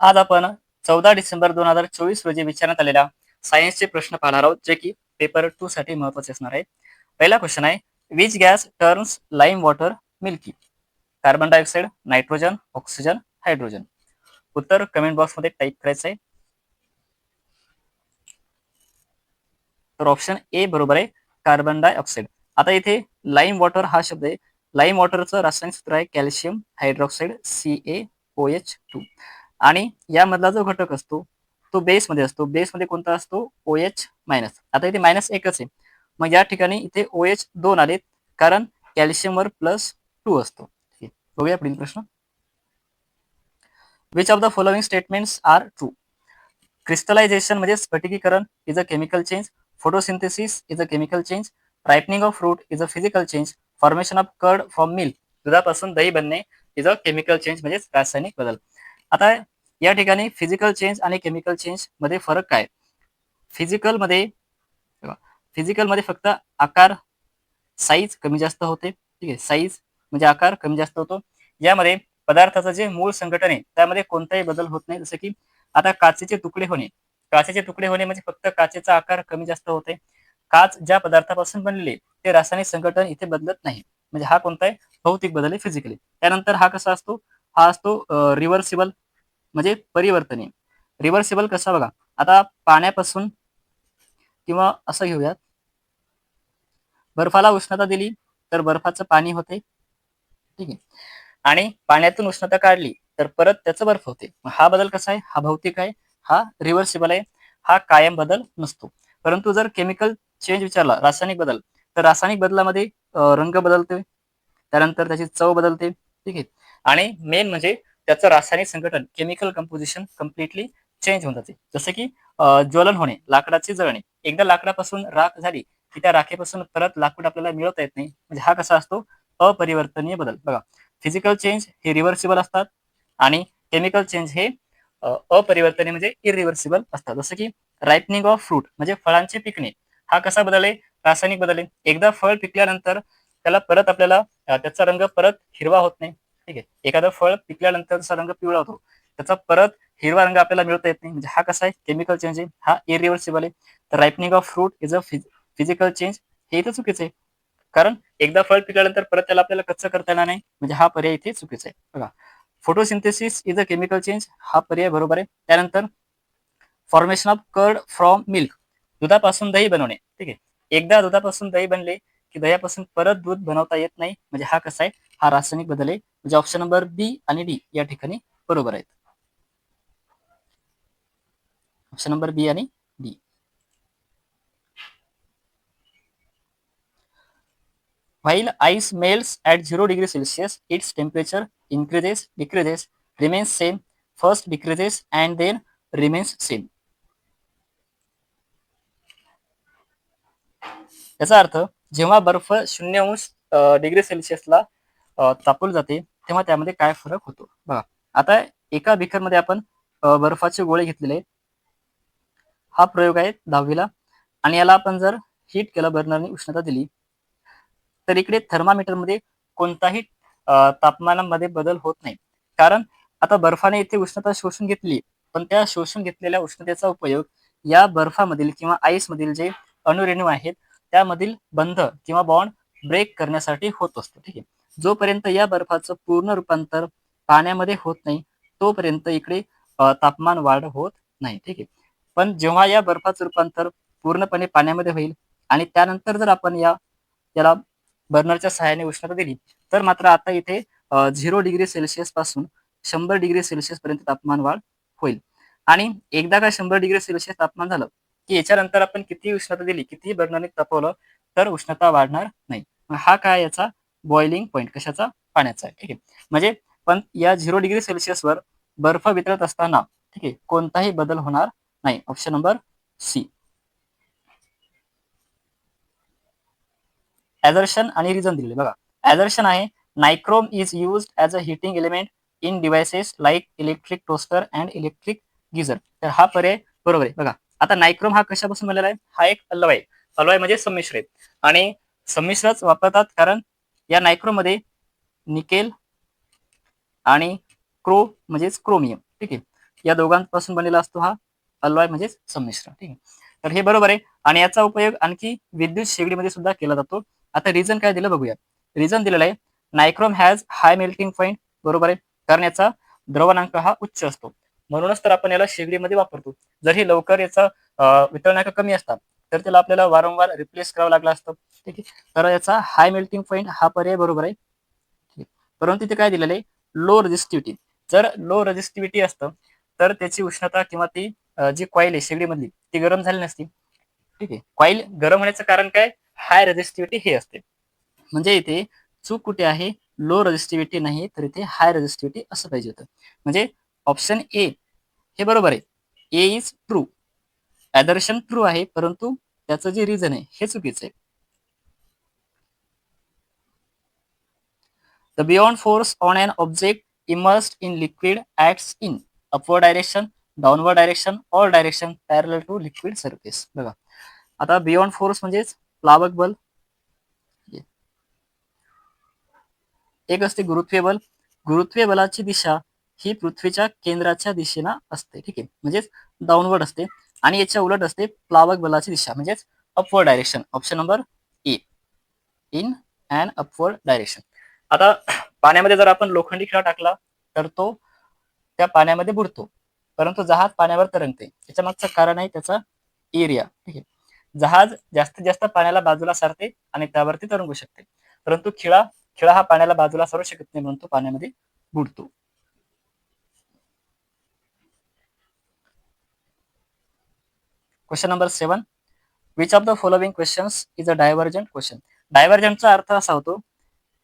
आज आपण 14 डिसेंबर 2024 रोजी विचारण्यात आलेल्या सायन्सचे प्रश्न पाहणार आहोत, जे की पेपर 2 साठी महत्वाचे असणार आहे. पहिला क्वेश्चन आहे, which gas turns lime water milky? Carbon dioxide, nitrogen, oxygen, hydrogen. उत्तर कमेंट बॉक्स मध्ये टाईप करायचं आहे. तर ऑप्शन ए बरोबर आहे, कार्बन डायऑक्साइड. आता इथे लाईम वॉटर हा शब्द आहे. लाईम वॉटरचं रासायनिक सूत्र आहे कॅल्शियम हायड्रॉक्साईड CaOH2. आणि यामधला जो घटक असतो तो बेसमध्ये असतो. बेसमध्ये कोणता असतो? OH minus. आता इथे मायनस एकच आहे, मग या ठिकाणी इथे OH दोन आलेत, कारण कॅल्शियमवर +2 असतो. ठीक आहे. बघूया पुढील प्रश्न. Which of the following statements are true? Crystallisation म्हणजे स्फटिकीकरण is a chemical change, photosynthesis is a chemical change, ripening of fruit is a physical change, formation of curd from milk, दुधापासून दही बनणे इज अ केमिकल चेंज म्हणजे रासायनिक बदल. आता या ठिकाणी फिजिकल चेंज आणि केमिकल चेंज मध्ये फरक काय? फिजिकल मध्ये फिजिकल मध्ये फक्त आकार, साईज कमी जास्त होते. ठीक आहे, साईज म्हणजे आकार कमी जास्त होतो. यामध्ये पदार्थाचं जे मूळ संघटन आहे त्यामध्ये कोणताही बदल होत नाही. जसं की आता काचेचे तुकडे होणे, काचेचे तुकडे होणे म्हणजे फक्त काचेचा आकार कमी जास्त होते. काच ज्या पदार्थापासून बनलेले ते रासायनिक संघटन इथे बदलत नाही. म्हणजे हा कोणता आहे? भौतिक बदल आहे, फिजिकली. त्यानंतर हा कसा असतो? हा असतो रिव्हर्सिबल म्हणजे परिवर्तनीय. रिव्हर्सिबल कसा बघा, आता पाण्यापासून किंवा असं घेऊयात, बर्फाला उष्णता दिली तर बर्फाचं पाणी होते. ठीक आहे, आणि पाण्यातून उष्णता काढली तर परत त्याचं बर्फ होते. हा बदल कसा आहे? हा भौतिक आहे, हा रिव्हर्सिबल आहे, हा कायम बदल नसतो. परंतु जर केमिकल चेंज विचारला, रासायनिक बदल, तर रासायनिक बदलामध्ये रंग बदलते, त्यानंतर त्याची चव बदलते. ठीक आहे, आणि मेन म्हणजे त्याचं रासायनिक संघटन, केमिकल कंपोजिशन कम्प्लिटली चेंज होऊन जाते. जसं की ज्वलन होणे, लाकडाची जळणे. एकदा लाकडापासून राख झाली की त्या राखेपासून परत लाकूड आपल्याला मिळवता येत नाही. म्हणजे हा कसा असतो? अपरिवर्तनीय बदल. बघा, फिजिकल चेंज हे रिव्हर्सिबल असतात आणि केमिकल चेंज हे अपरिवर्तनीय म्हणजे इरिव्हर्सिबल असतात. जसं की रायपनिंग ऑफ फ्रूट म्हणजे फळांचे पिकणे, हा कसा बदल आहे? रासायनिक बदल आहे. एकदा फळ पिकल्यानंतर त्याला परत आपल्याला त्याचा रंग परत हिरवा होत नाही. ठीक आहे, एखादं फळ पिकल्यानंतर त्याचा रंग पिवळा होतो, त्याचा परत हिरवा रंग आपल्याला मिळवता येत नाही. म्हणजे हा कसा आहे? केमिकल चेंज आहे, हा इरिव्हर्सिबल आहे. तर ripening of fruit is a physical change, हे इथं चुकीचं आहे. कारण एकदा फळ पिकल्यानंतर परत त्याला आपल्याला कच्चं करता येणार नाही. म्हणजे हा पर्याय इथे चुकीचा आहे. बघा, photosynthesis is a chemical change, हा पर्याय बरोबर आहे. त्यानंतर formation of curd from milk, दुधापासून दही बनवणे. ठीक आहे, एकदा दुधापासून दही बनले की दह्यापासून परत दूध बनवता येत नाही. म्हणजे हा कसा आहे? हा रासायनिक बदल आहे. म्हणजे ऑप्शन नंबर बी आणि डी या ठिकाणी बरोबर आहेत. ऑप्शन नंबर बी आणि D. While ice melts at 0 degree Celsius, its temperature increases, decreases, remains same, first decreases and then remains same. याचा अर्थ, जेव्हा बर्फ 0 अंश डिग्री सेल्सिअसला तापवलं जाते तेव्हा त्यामध्ये काय फरक होतो? बघा, आता एका बिकरमध्ये आपण बर्फाचे गोळे घेतलेले आहेत. हा प्रयोग आहे 10वीला, आणि याला आपण जर हीट केलं, बर्नरने उष्णता दिली, तर इकडे थर्मामीटरमध्ये कोणताही तापमानामध्ये बदल होत नाही. कारण आता बर्फाने इथे उष्णता शोषून घेतली, पण त्या शोषून घेतलेल्या उष्णतेचा उपयोग या बर्फामधील किंवा आईसमधील जे अणुरेणू आहेत त्यामधील बंध किंवा बॉन्ड ब्रेक करण्यासाठी होत असतो. ठीक आहे, जोपर्यंत या बर्फाचं पूर्ण रूपांतर पाण्यामध्ये होत नाही तोपर्यंत इकडे तापमान वाढ होत नाही. ठीक आहे, पण जेव्हा या बर्फाचं रूपांतर पूर्णपणे पाण्यामध्ये होईल आणि त्यानंतर जर आपण याला बर्नरच्या सहाय्याने उष्णता दिली, तर मात्र आता इथे 0 डिग्री सेल्सिअस पासून 100 डिग्री सेल्सिअस पर्यंत तापमान वाढ होईल. आणि एकदा का 100 डिग्री सेल्सिअस तापमान झालं की याच्यानंतर आपण किती उष्णता दिली, कितीही बर्नरने तापवलं, तर उष्णता वाढणार नाही. हा काय याचा बॉइलिंग पॉईंट, कशाचा? पाण्याचा आहे. ठीक आहे, म्हणजे पण या 0 डिग्री सेल्सिअसवर बर्फ वितळत असताना, ठीक आहे, कोणताही बदल होणार नाही. Option number C. ॲझर्शन आणि रिझन दिलेले बघा. ॲझर्शन आहे, nichrome is used as a heating element in devices like electric toaster and electric geyser. तर हा पर्याय बरोबर आहे. बघा, आता नायक्रोम हा कशापासून बनलेला आहे? हा एक अलॉय, अलॉय म्हणजे संमिश्र आहे, आणि संमिश्रच वापरतात कारण या नायक्रोममध्ये निकेल आणि क्रो म्हणजेच क्रोमियम. ठीक आहे, या दोघांपासून बनलेला असतो हा अलॉय म्हणजेच संमिश्र. ठीक आहे, तर हे बरोबर आहे. आणि याचा उपयोग आणखी विद्युत शेगडीमध्ये सुद्धा केला जातो. आता रिझन काय दिलं बघूया. रिझन दिलेलं आहे nichrome has high melting point. बरोबर आहे, कारण याचा द्रवणांक हा उच्च असतो, म्हणूनच तर आपण याला शेगडीमध्ये वापरतो. जर हे लवकर याचा वितळणांक कमी असतात तर त्याला आपल्याला वारंवार रिप्लेस करावं लागलं असतं. ठीक आहे, तर याचा हाय मेल्टिंग पॉईंट हा पर्याय बरोबर आहे. परंतु इथे काय दिलेलं आहे लो रेझिस्टिव्हिटी. जर लो रेझिस्टिव्हिटी असतं तर त्याची उष्णता किंवा ती जी कॉईल आहे शेगडीमधली ती गरम झाली नसती. ठीक आहे, कॉईल गरम होण्याचं कारण काय, हाय रेझिस्टिव्हिटी हे असते. म्हणजे इथे चूक कुठे आहे, लो रेझिस्टिव्हिटी नाही तर इथे हाय रेझिस्टिव्हिटी असं पाहिजे होतं. म्हणजे ऑप्शन ए हे बरोबर आहे. ए इज ट्रू, ऍदर्शन ट्रू आहे, परंतु त्याचं जे रिझन आहे हे चुकीचं आहे. The beyond force on an object immersed in liquid acts in upward direction, downward direction or direction parallel to liquid surface. बघा, आता बियॉन्ड फोर्स म्हणजेच प्लावक बल, एक असते गुरुत्वीय बल. गुरुत्वीय बलाची दिशा ही पृथ्वीच्या केंद्राच्या दिशेनं असते. ठीक आहे, म्हणजेच डाऊनवर्ड असते. आणि याच्या उलट असते प्लावक बलाची दिशा म्हणजेच upward direction. Option number A, in and upward direction. आता पाण्यामध्ये जर आपण लोखंडी खिळा टाकला तर तो त्या पाण्यामध्ये बुडतो, परंतु जहाज पाण्यावर तरंगते. याच्या मागचं कारण आहे त्याचा एरिया. ठीक आहे, जहाज जास्तीत जास्त पाण्याला बाजूला सारते आणि त्यावरती तरंगू शकते, परंतु खिळा खिळा हा पाण्याला बाजूला सारू शकत नाही, म्हणून तो पाण्यामध्ये बुडतो. Question number 7, which of the following questions is a divergent question. डायव्हर्जंटचा अर्थ असा होतो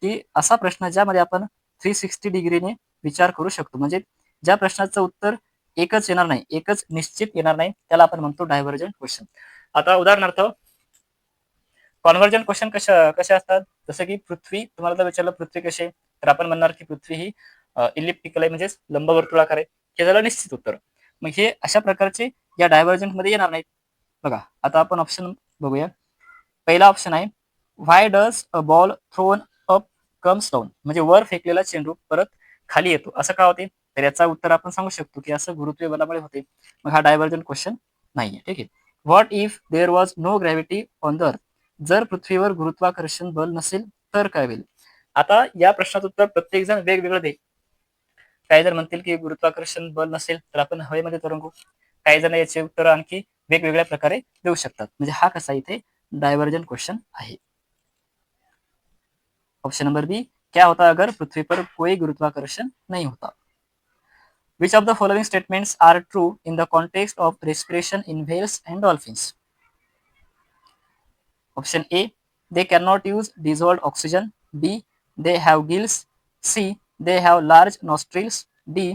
की असा प्रश्न ज्यामध्ये आपण 360 डिग्रीने विचार करू शकतो. म्हणजे ज्या प्रश्नाचं उत्तर एकच येणार नाही, एकच निश्चित येणार नाही, त्याला आपण म्हणतो डायव्हर्जंट क्वेश्चन. आता उदाहरणार्थ कॉन्व्हर्जंट क्वेश्चन कसे असतात, जसं की पृथ्वी, तुम्हाला जर विचारलं पृथ्वी कशी आहे, तर आपण म्हणणार की पृथ्वी ही इलिप्टिकल आहे, म्हणजेच लंबवर्तुळाकार आहे. हे झालं निश्चित उत्तर. मग हे अशा प्रकारचे या डायव्हर्जंट मध्ये येणार नाहीत. बघा, आता आपण ऑप्शन बघूया. पहिला ऑप्शन आहे why does a ball thrown up comes down. म्हणजे वर फेकलेला चेंडू परत खाली येतो, असं का होते, तर याचा उत्तर आपण सांगू शकतो की असं गुरुत्वीय बलामुळे होते. मग हा डायव्हर्जंट क्वेश्चन नाहीये. ठीक आहे, what if there was no gravity on the earth. जर पृथ्वीवर गुरुत्वाकर्षण बल नसेल तर काय होईल. आता या प्रश्नाचं उत्तर प्रत्येक जण वेगवेगळं देईल. काही जण म्हणतील की गुरुत्वाकर्षण बल नसेल तर आपण हवेमध्ये तरंगू. काही जण याचे उत्तर आणखी वेगवेगळ्या प्रकारे देऊ शकतात. म्हणजे हा कसा इथे डायव्हर्जंट क्वेश्चन आहे. ऑप्शन नंबर बी, क्या होता अगर पृथ्वी पर कोई गुरुत्वाकर्षण नहीं होता. Which of the following statements are true in the context of respiration in whales and dolphins. Option A, they cannot use dissolved oxygen. B, they have gills. C, they have large nostrils. D,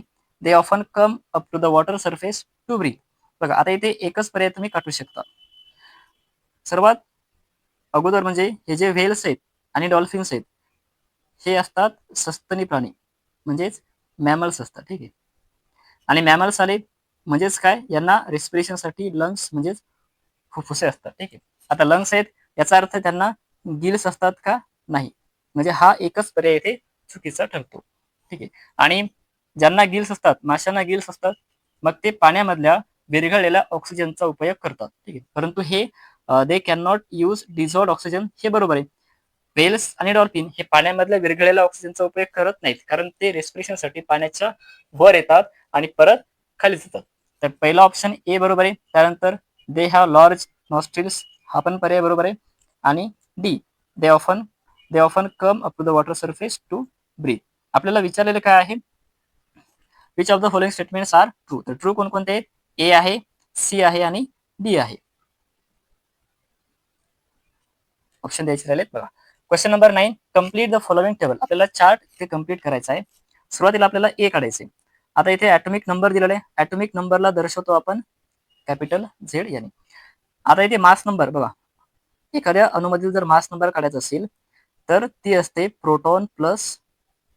they often come up to the water surface to breathe. बघा, आता इथे एकच पर्याय तुम्ही काढू शकता. सर्वात अगोदर म्हणजे हे जे व्हेल्स आहेत आणि डॉल्फिन्स आहेत हे असतात सस्तनी प्राणी, म्हणजेच मॅमल्स असतात. ठीक आहे, आणि मॅमल्स आले म्हणजेच काय, यांना रेस्पिरेशनसाठी लंग्स म्हणजेच फुफ्फुसे असतात. ठीक आहे, आता लंग्स आहेत याचा अर्थ त्यांना गिल्स असतात का, नाही. म्हणजे हा एकच पर्याय इथे चुकीचा ठरतो. ठीक आहे, आणि ज्यांना गिल्स असतात, माशांना गिल्स असतात, मग ते पाण्यामधल्या विरघळलेल्या ऑक्सिजनचा उपयोग करतात. ठीक आहे, परंतु हे they can not use dissolved oxygen, हे बरोबर आहे. व्हेल्स आणि डॉल्फिन हे पाण्यामधल्या विरघळलेल्या ऑक्सिजनचा उपयोग करत नाहीत, कारण ते रेस्पिरेशनसाठी पाण्याच्या वर येतात आणि परत खाली जातात. तर पहिला ऑप्शन ए बरोबर आहे. त्यानंतर दे हॅव लार्ज नॉस्ट्रिल्स हा पण पर्याय बरोबर आहे. आणि D, they often come up to the water surface to breathe. आपल्याला विचारलेलं काय आहे, which of the following statements are true. तर ट्रू कोणकोणते आहेत, ए आहे, सी आहे आणि डी आहे. ऑप्शन द्यायचे राहिलेत बघा. Question number 9, complete the following table. आपल्याला चार्ट इथे कम्प्लीट करायचा आहे. सुरुवातीला आपल्याला ए काढायचे. आता इथे ऍटॉमिक नंबर दिलेला आहे, ऍटॉमिक नंबरला दर्शवतो आपण कॅपिटल झेड याने. आता इथे मास नंबर बघा, एखाद्या अणुमधील जर मास नंबर काढायचा असेल तर ती असते प्रोटॉन प्लस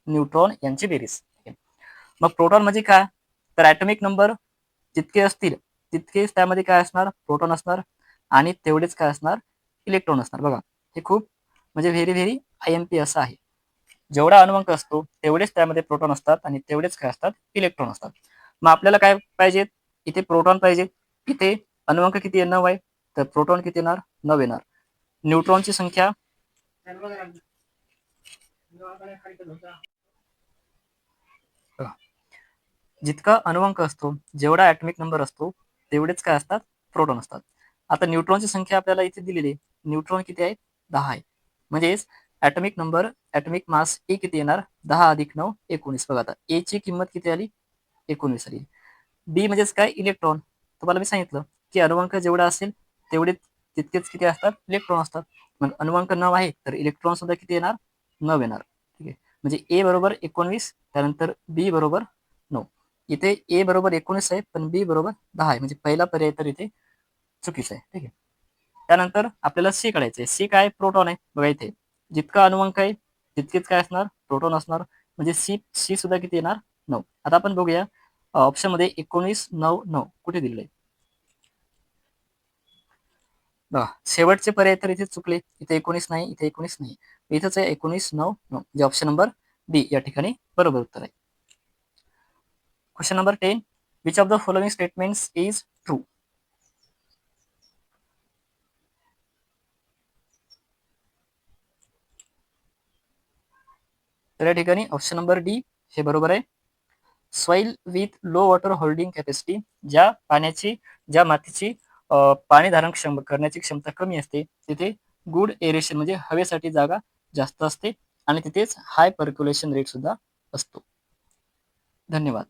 न्यूट्रॉन यांची बेरीज. मग प्रोटॉन म्हणजे काय, तर ऍटॉमिक नंबर जितके असतील तितकेच त्यामध्ये काय असणार, प्रोटॉन असणार, आणि तेवढेच काय असणार, इलेक्ट्रॉन असणार. बघा, हे खूप म्हणजे व्हेरी व्हेरी IMP असं आहे. जेवढा अणुअंक असतो तेवढेच त्यामध्ये प्रोटॉन असतात आणि तेवढेच काय असतात, इलेक्ट्रॉन असतात. मग आपल्याला काय पाहिजे, इथे प्रोटॉन पाहिजे, इथे अनुवांक किती आहे, 9 आहे, तर प्रोटॉन किती येणार, 9 येणार. न्यूट्रॉनची संख्या जितका अनुवांक असतो, जेवढा ॲटॉमिक नंबर असतो, तेवढेच काय असतात, प्रोटॉन असतात. आता न्यूट्रॉनची संख्या आपल्याला इथे दिलेली आहे. न्यूट्रॉन किती आहे, 10 आहे. म्हणजेच ॲटॉमिक नंबर, ॲटॉमिक मास ए किती येणार, 10 अधिक 9 19. बघा आता ए ची किंमत किती आली, 19 आली. बी म्हणजेच काय, इलेक्ट्रॉन. तुम्हाला मी सांगितलं की अनुवांक जेवढा असेल तेवढे तितकेच किती असतात, इलेक्ट्रॉन असतात. मग अनुवांक 9 आहे तर इलेक्ट्रॉन सुद्धा किती येणार, 9 येणार. ठीक आहे, म्हणजे ए बरोबर 19, त्यानंतर बी बरोबर 9. इथे ए बरोबर 19 आहे पण बी बरोबर 10 आहे, म्हणजे पहिला पर्याय तर इथे चुकीचा आहे. ठीक आहे, त्यानंतर आपल्याला सी काढायचं आहे. सी काय, प्रोटॉन आहे. बघा इथे जितका अनुवांक आहे तितकेच काय असणार, प्रोटॉन असणार. म्हणजे सी सी सुद्धा किती येणार, 9. आता आपण बघूया ऑप्शन मध्ये 19 9 9 कुठे दिले. बघा शेवटचे पर्याय तर इथे चुकले. इथे 19 नाही, इथे 19 नाही, इथेच आहे 19 9 9, जे ऑप्शन नंबर डी या ठिकाणी बरोबर उत्तर आहे. Question number 10, which of the following statements is true. तर या ठिकाणी ऑप्शन नंबर डी हे बरोबर आहे. Soil with low water holding capacity, ज्या मातीची पाणी धारण करण्याची क्षमता कमी असते, तिथे गुड एरेशन म्हणजे हवेसाठी जागा जास्त असते आणि तिथेच हाय पर्क्युलेशन रेट सुद्धा असतो. धन्यवाद.